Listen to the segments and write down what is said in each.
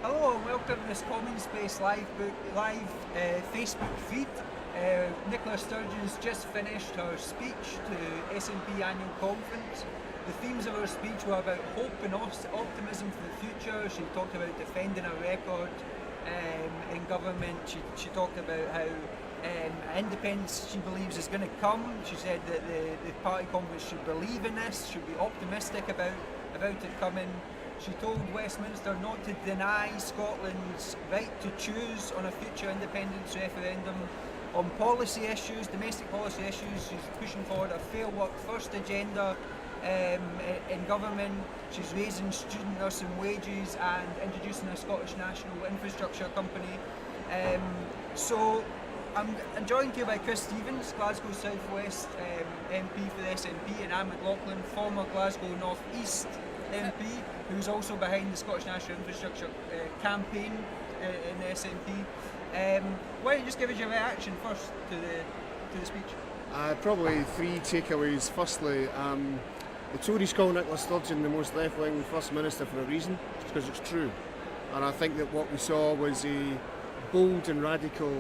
Hello and welcome to this Common Space live Facebook feed. Nicola Sturgeon's just finished her speech to MP Annual Conference. The themes of her speech were about hope and optimism for the future. She talked about defending a record in government. She talked about how independence she believes is going to come. She said that the party conference should believe in this, should be optimistic about it coming. She told Westminster not to deny Scotland's right to choose on a future independence referendum. On policy issues, domestic policy issues, she's pushing forward a Fair Work First agenda in government. She's raising student nursing wages and introducing a Scottish National Infrastructure Company. So I'm joined here by Chris Stevens, Glasgow South West MP for the SNP, and Anne McLaughlin, former Glasgow North East MP, who's also behind the Scottish National Infrastructure campaign in the SNP. Why don't you just give us your reaction first to the speech? Probably three takeaways. Firstly, the Tories call Nicola Sturgeon the most left-wing First Minister for a reason, because it's true. And I think that what we saw was a bold and radical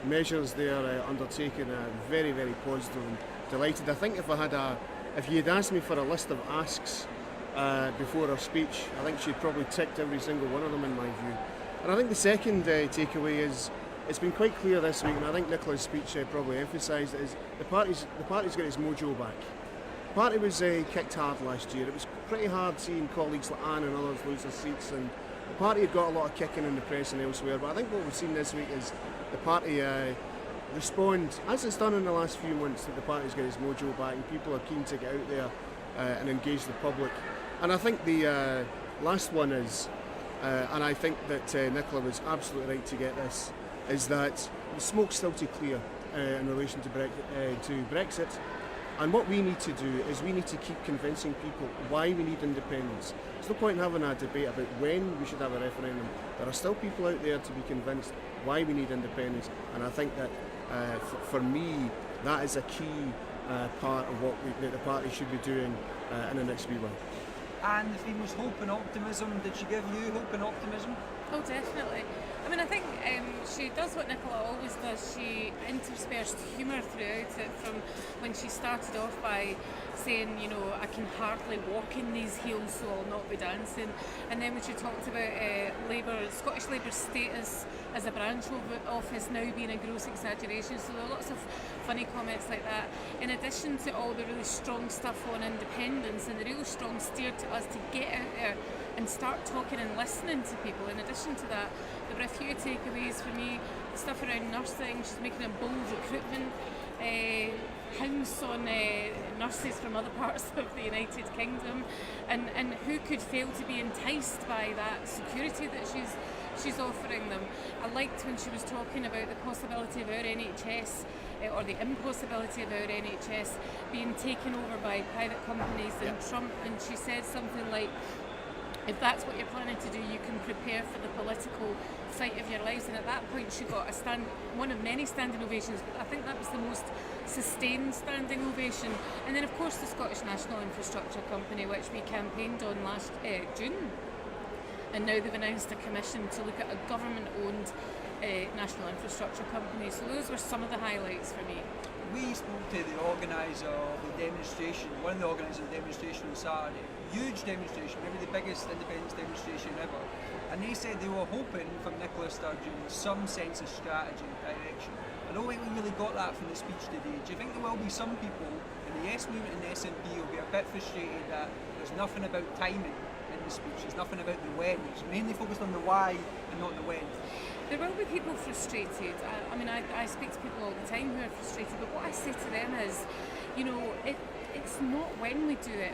measures there undertaken, very, very positive and delighted. I think if you had asked me for a list of asks before her speech, I think she'd probably ticked every single one of them in my view. And I think the second takeaway is it's been quite clear this week, and I think Nicola's speech probably emphasised it, is the party's got its mojo back. The party was kicked hard last year. It was pretty hard seeing colleagues like Anne and others lose their seats, and the party had got a lot of kicking in the press and elsewhere. But I think what we've seen this week is the party respond, as it's done in the last few months, that the party's got its mojo back and people are keen to get out there and engage the public. And I think the last one is, and I think that Nicola was absolutely right to get this, is that the smoke's still to clear in relation to Brexit. And what we need to do is we need to keep convincing people why we need independence. There's no point in having a debate about when we should have a referendum. There are still people out there to be convinced why we need independence, and I think that for me that is a key part of what that the party should be doing in the next wee while. And the theme was hope and optimism. Did she give you hope and optimism? Oh, definitely. I mean, I think she does what Nicola always does. She interspersed humour throughout it, from when she started off by saying, you know, I can hardly walk in these heels, so I'll not be dancing. And then when she talked about Scottish Labour's status as a branch office now being a gross exaggeration. So there are lots of funny comments like that. In addition to all the really strong stuff on independence and the really strong steer to us to get out there and start talking and listening to people. In addition to that, there were a few takeaways for me. The stuff around nursing, she's making a bold recruitment house on nurses from other parts of the United Kingdom, and who could fail to be enticed by that security that she's offering them. I liked when she was talking about the possibility of our NHS or the impossibility of our NHS being taken over by private companies and Trump, and she said something like, if that's what you're planning to do, you can prepare for the political fight of your lives. And at that point she got one of many standing ovations, but I think that was the most sustained standing ovation. And then of course the Scottish National Infrastructure Company, which we campaigned on last June, and now they've announced a commission to look at a government-owned national infrastructure company. So those were some of the highlights for me. We spoke to the organiser of the demonstration, one of the organisers of the demonstration on Saturday. Huge demonstration, maybe the biggest independence demonstration ever. And they said they were hoping from Nicola Sturgeon some sense of strategy and direction. I don't think we really got that from the speech today. Do you think there will be some people in the Yes Movement and the SNP will be a bit frustrated that there's nothing about timing in the speech, there's nothing about the when, it's mainly focused on the why and not the when? There will be people frustrated. I mean, I speak to people all the time who are frustrated, but what I say to them is, you know, it's not when we do it.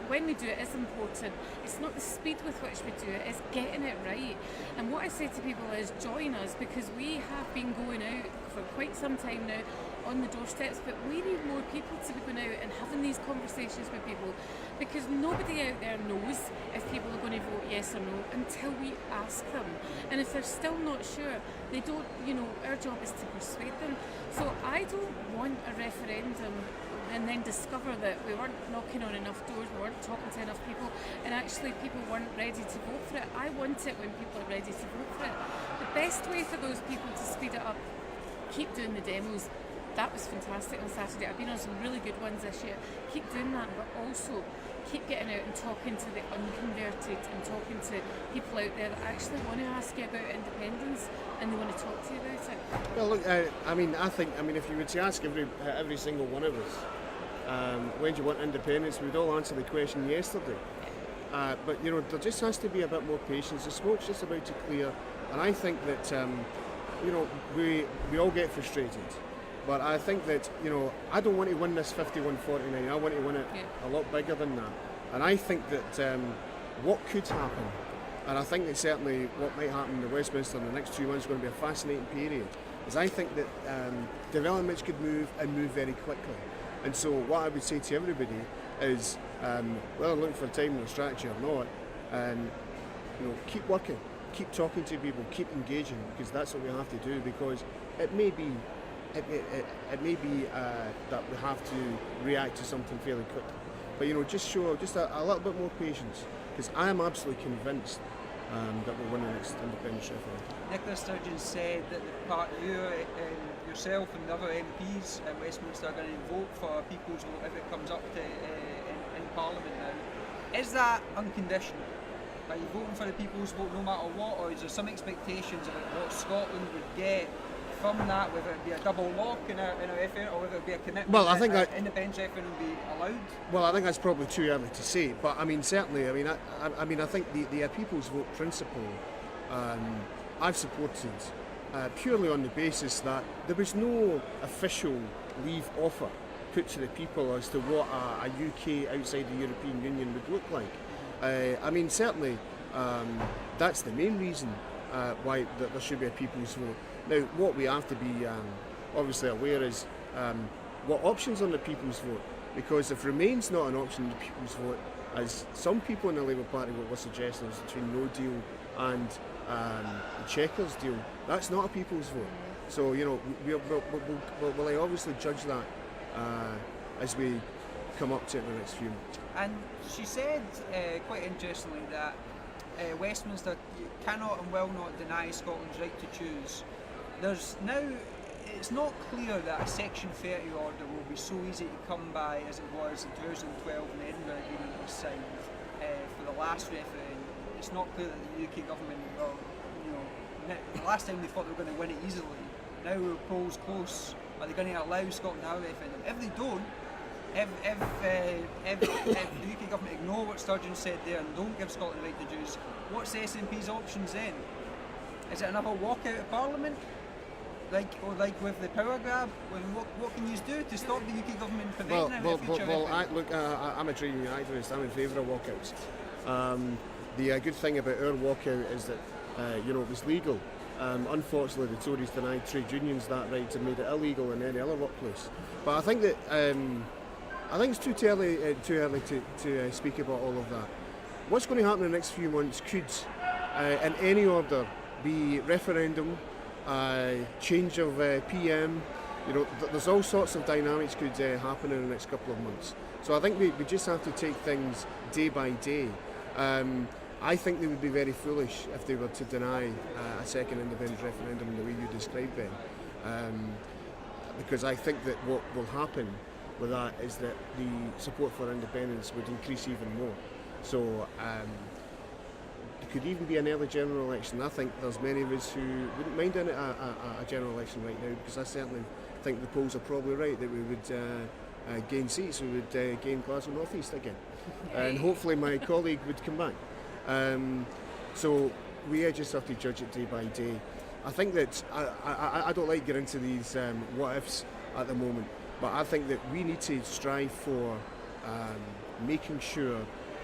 When we do it is important. It's not the speed with which we do it, it's getting it right. And what I say to people is join us, because we have been going out for quite some time now on the doorsteps, but we need more people to be going out and having these conversations with people, because nobody out there knows if people are going to vote yes or no until we ask them. And if they're still not sure, they don't, you know, our job is to persuade them. So I don't want a referendum and then discover that we weren't knocking on enough doors, we weren't talking to enough people, and actually people weren't ready to vote for it. I want it when people are ready to vote for it. The best way for those people to speed it up, keep doing the demos. That was fantastic on Saturday. I've been on some really good ones this year. Keep doing that, but also keep getting out and talking to the unconverted and talking to people out there that actually want to ask you about independence and they want to talk to you about it. Well, look, I think if you were to ask every single one of us, when do you want independence, we'd all answer the question yesterday. But there just has to be a bit more patience. The smoke's just about to clear, and I think that we all get frustrated. But I think that, I don't want to win this 51-49. I want to win it a lot bigger than that. And I think that what could happen, and I think that certainly what might happen in Westminster in the next 2 months is going to be a fascinating period, is I think that developments could move and move very quickly. And so what I would say to everybody is, whether looking for a time or strategy or not, and keep working, keep talking to people, keep engaging, because that's what we have to do, because it may be that we have to react to something fairly quickly. But just show a little bit more patience, because I am absolutely convinced that we'll win the next independence referendum. Nicola Sturgeon said that yourself and the other MPs in Westminster are going to vote for a people's vote if it comes up to in Parliament now. Is that unconditional? Are you voting for the people's vote no matter what, or is there some expectations about what Scotland would get from that, whether it be a double lock in our referendum, or whether it be a commitment that independence referendum be allowed? Well, I think that's probably too early to say, but certainly, I think the people's vote principle I've supported purely on the basis that there was no official leave offer put to the people as to what a UK outside the European Union would look like. Certainly, that's the main reason why there should be a people's vote. Now, what we have to be obviously aware is what options on the people's vote, because if Remain's not an option on the people's vote, as some people in the Labour Party were suggesting, between no deal and the Chequers deal, that's not a people's vote. So we'll obviously judge that as we come up to it in the next few months. And she said, quite interestingly, that Westminster cannot and will not deny Scotland's right to choose. It's not clear that a Section 30 order will be so easy to come by as it was in 2012 when the Edinburgh Agreement was signed for the last referendum. It's not clear that the UK government the last time they thought they were going to win it easily. Now we're polls close. Are they going to allow Scotland to have a referendum? If they don't, if the UK government ignore what Sturgeon said there and don't give Scotland the right to choose, what's the SNP's options then? Is it another walkout of Parliament? Like with the power grab? What can you do to stop the UK government preventing a future referendum? I'm a trade union activist. I'm in favour of walkouts. The good thing about our walkout is that it was legal. Unfortunately, the Tories denied trade unions that right and made it illegal in any other workplace. But I think that it's too early to speak about all of that. What's going to happen in the next few months could, in any order, be referendum, change of PM. There's all sorts of dynamics could happen in the next couple of months. So I think we just have to take things day by day. I think they would be very foolish if they were to deny a second independence referendum in the way you described them. Because I think that what will happen with that is that the support for independence would increase even more. So it could even be an early general election. I think there's many of us who wouldn't mind a general election right now, because I certainly think the polls are probably right that we would gain seats, we would gain Glasgow North East again. And hopefully my colleague would come back. So we just have to judge it day by day. I think that I don't like getting into these what ifs at the moment, but I think that we need to strive for making sure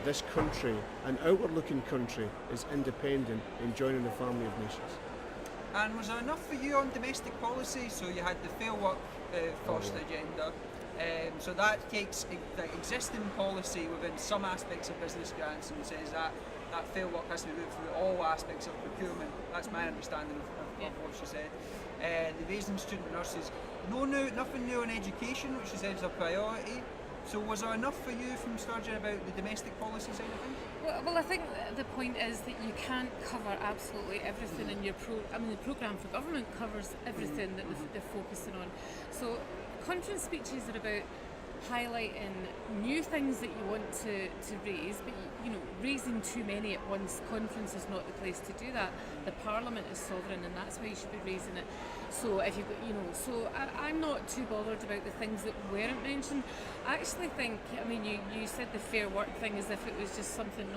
this country, an outward-looking country, is independent in joining the family of nations. And was there enough for you on domestic policy? So you had the Fair Work first agenda. So that takes the existing policy within some aspects of business grants and says that that fair work has to be moved through all aspects of procurement. That's my understanding of what she said. The raising student nurses, nothing new on education, which she said is a priority. So was there enough for you from Sturgeon about the domestic policy side of things? Well, I think the point is that you can't cover absolutely everything in your the programme for government covers everything that they're focusing on. So conference speeches are about highlighting new things that you want to raise, but raising too many at once. Conference is not the place to do that. The Parliament is sovereign, and that's why you should be raising it. So if I'm not too bothered about the things that weren't mentioned. I actually think, you said the fair work thing as if it was just something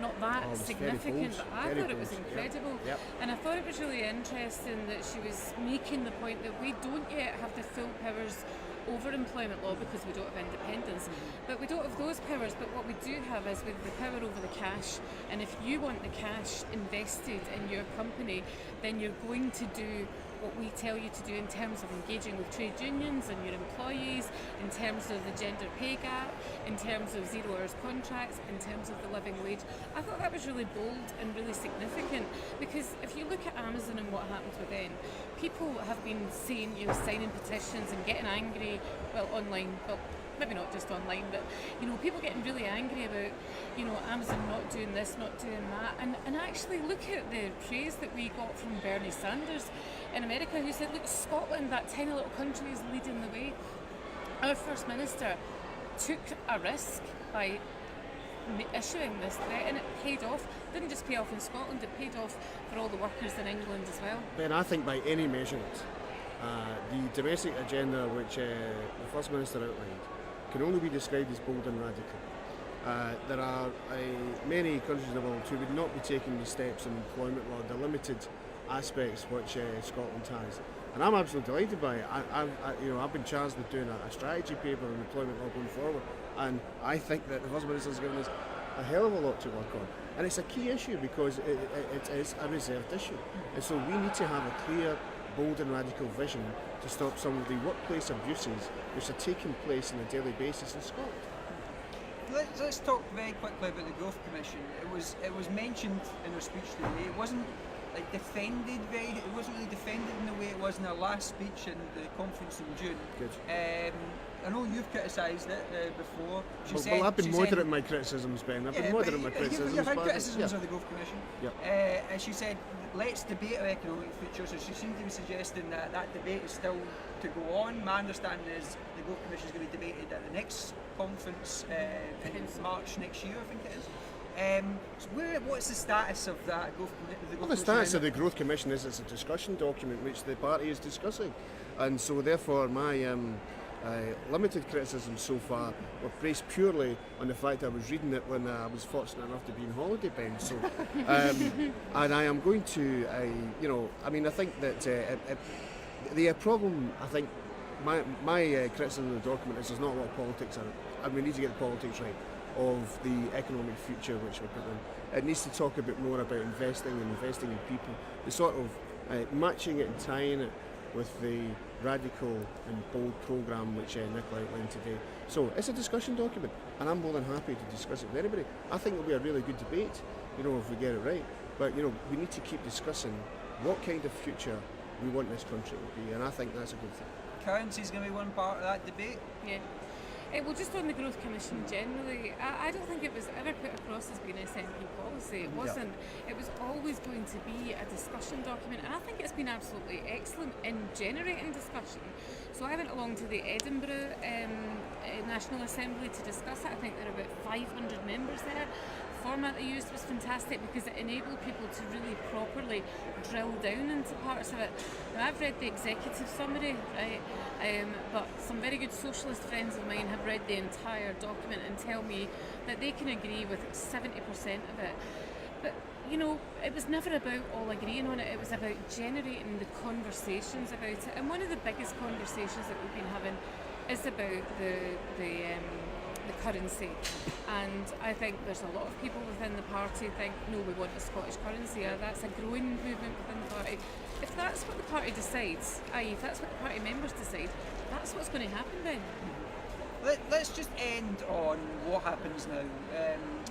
not that significant, but I thought it was incredible. Yep. And I thought it was really interesting that she was making the point that we don't yet have the full powers over employment law because we don't have independence, but we don't have those powers. But what we do have is we have the power over the cash, and if you want the cash invested in your company, then you're going to do what we tell you to do in terms of engaging with trade unions and your employees, in terms of the gender pay gap, in terms of 0 hours contracts, in terms of the living wage. I thought that was really bold and really significant, because if you look at Amazon and what happened with them, people have been saying, signing petitions and getting angry, online, maybe not just online, but people getting really angry about Amazon not doing this, not doing that, and actually look at the praise that we got from Bernie Sanders in America, who said, look, Scotland, that tiny little country, is leading the way. Our First Minister took a risk by issuing this threat, and it paid off. It didn't just pay off in Scotland, it paid off for all the workers in England as well. Ben, I think by any measurement, the domestic agenda which the First Minister outlined can only be described as bold and radical. There are many countries in the world who would not be taking the steps in employment law, the limited aspects which Scotland has. And I'm absolutely delighted by it. I've been charged with doing a strategy paper on employment law going forward, and I think that the First Minister's given us a hell of a lot to work on. And it's a key issue because it is a reserved issue. And so we need to have a clear, bold and radical vision to stop some of the workplace abuses which are taking place on a daily basis in Scotland. Let's talk very quickly about the Growth Commission. It was mentioned in her speech today. It wasn't defended it wasn't really defended in the way it was in her last speech in the conference in June. Good. I know you've criticised it before. I've been moderate in my criticisms, Ben. I've been moderate in my criticisms. You've had criticisms of the Growth Commission. Yep. And she said, let's debate our economic future. So she seemed to be suggesting that debate is still to go on. My understanding is the Growth Commission is going to be debated at the next conference in March next year, I think it is. So what's the status of that Growth Commission? The status of the Growth Commission is it's a discussion document which the party is discussing, and so therefore my limited criticisms so far were based purely on the fact I was reading it when I was fortunate enough to be on holiday, Ben. So, and I am going to, I think that the problem, I think, my criticism of the document is there's not a lot of politics in it, and we need to get the politics right of the economic future which we're putting in. It needs to talk a bit more about investing in people, the sort of matching it and tying it with the radical and bold programme which Nicola outlined today. So it's a discussion document, and I'm more than happy to discuss it with anybody. I think it'll be a really good debate, if we get it right. But we need to keep discussing what kind of future we want this country to be, and I think that's a good thing. Currency is going to be one part of that debate. Yeah. Well, just on the Growth Commission generally, I don't think it was ever put across as being SNP policy. It wasn't. It was always going to be a discussion document, and I think it's been absolutely excellent in generating discussion. So I went along to the Edinburgh National Assembly to discuss it. I think there are about 500 members there. The format they used was fantastic because it enabled people to really properly drill down into parts of it. Now, I've read the executive summary, right? But some very good socialist friends of mine have read the entire document and tell me that they can agree with 70% of it. But it was never about all agreeing on it. It was about generating the conversations about it. And one of the biggest conversations that we've been having is about the currency, and I think there's a lot of people within the party think, no, we want a Scottish currency. That's a growing movement within the party. If that's what the party decides, i.e. if that's what the party members decide, that's what's going to happen then. let's just end on what happens now.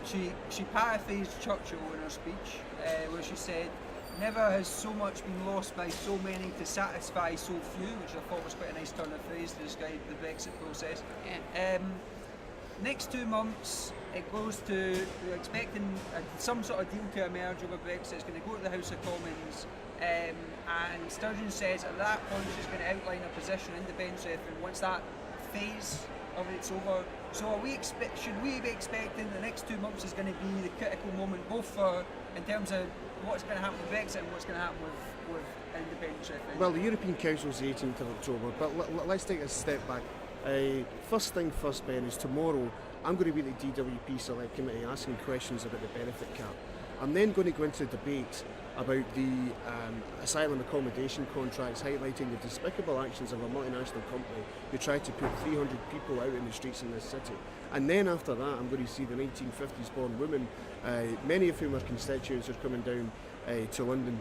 She paraphrased Churchill in her speech, where she said, "Never has so much been lost by so many to satisfy so few," which I thought was quite a nice turn of phrase to describe the Brexit process. Yeah. Next 2 months, it goes to, we're expecting some sort of deal to emerge over Brexit. It's going to go to the House of Commons, and Sturgeon says at that point she's going to outline a position in the bench referendum once that phase of it's over. So should we be expecting the next 2 months is going to be the critical moment, both for in terms of what's going to happen with Brexit and what's going to happen with independence referendum? Well, the European Council is the 18th of October, but let's take a step back. First thing first, Ben, is tomorrow I'm going to be at the DWP Select Committee asking questions about the benefit cap. I'm then going to go into debate about the asylum accommodation contracts, highlighting the despicable actions of a multinational company who tried to put 300 people out in the streets in this city. And then after that, I'm going to see the 1950s born women, many of whom are constituents, are coming down to London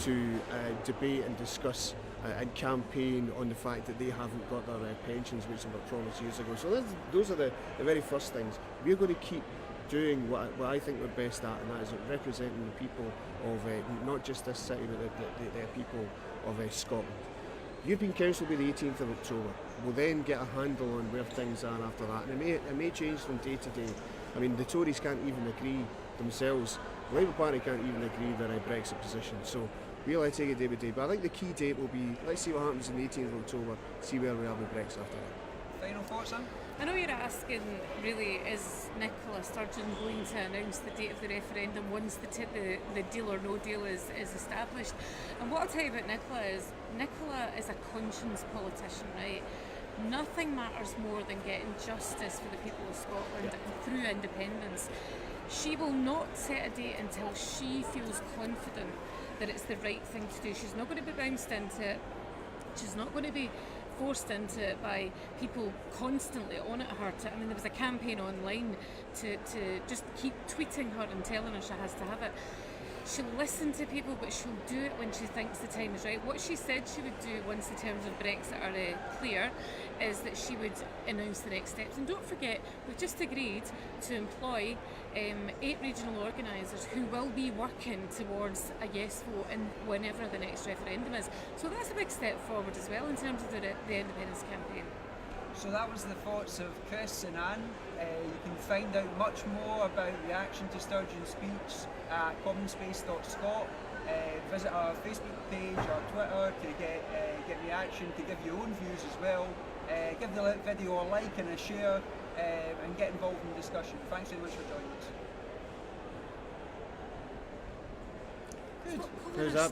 to debate and discuss and campaign on the fact that they haven't got their pensions, which they were promised years ago. So those are the very first things. We're going to keep doing what I think we're best at, and that is representing the people of not just this city, but the people of Scotland. The European Council will be the 18th of October. We'll then get a handle on where things are after that, and it may change from day to day. I mean, the Tories can't even agree themselves. The Labour Party can't even agree their Brexit position. So we'll take it day by day. But I think the key date will be, let's see what happens on the 18th of October, see where we are with Brexit after that. Final thoughts, then? I know you're asking, really, is Nicola Sturgeon going to announce the date of the referendum once the deal or no deal is established? And what I'll tell you about Nicola is a conscience politician, right? Nothing matters more than getting justice for the people of Scotland through independence. She will not set a date until she feels confident that it's the right thing to do. She's not going to be bounced into it. She's not going to be forced into it by people constantly on at her. I mean, there was a campaign online to just keep tweeting her and telling her she has to have it. She'll listen to people, but she'll do it when she thinks the time is right. What she said she would do once the terms of Brexit are clear is that she would announce the next steps. And don't forget, we've just agreed to employ 8 regional organisers who will be working towards a yes vote in whenever the next referendum is. So that's a big step forward as well in terms of the independence campaign. So that was the thoughts of Chris and Anne. You can find out much more about reaction to Sturgeon's speech at commonspace.scot. Visit our Facebook page or Twitter to get reaction, to give your own views as well. Give the video a like and a share, and get involved in the discussion. Thanks very much for joining us. Good. How's that?